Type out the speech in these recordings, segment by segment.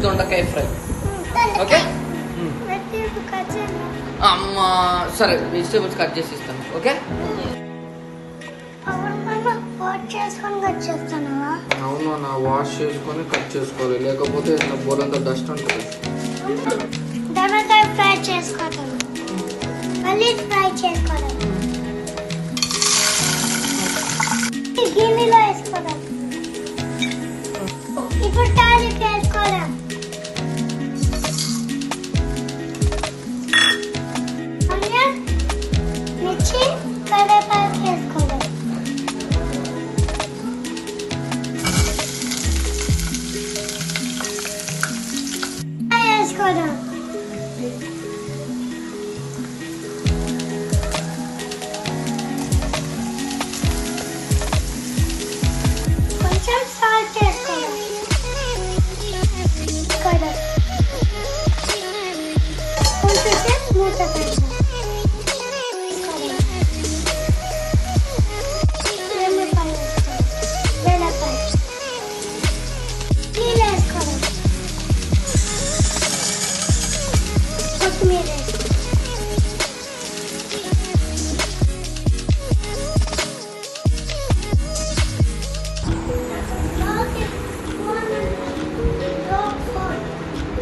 దొండకాయ fry. Okay అమ్మా సరే వెజిటేబుల్స్ కట్ చేసి ఇస్తాను. ఓకే అవును అన్న వాష్ చేసుకొని కట్ చేసుకోవాలి, లేకపోతే బోలంతా డస్ట్ ఉంటుంది. దొండకాయ ఫ్రై చేసుకోవాలి, మళ్ళీ ఫ్రై చేసుకోవాలి, గిన్నెలో వేసుకోవాలి. ఇప్పుడు తాలింపు వేసుకోవాలి. ఆనియన్, మిర్చి, కరివేపాకు వేసుకోవాలి. వేసుకోవాలి. కొంచెం సాల్ట్ వేసుకోవాలి. కొంచెం సేపు మూత పెట్టాలి.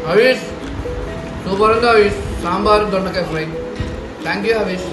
హరీష్ సూపర్ ఉంది హరీష్, సాంబార్ దొండకాయ ఫ్రై. Thank you Harish.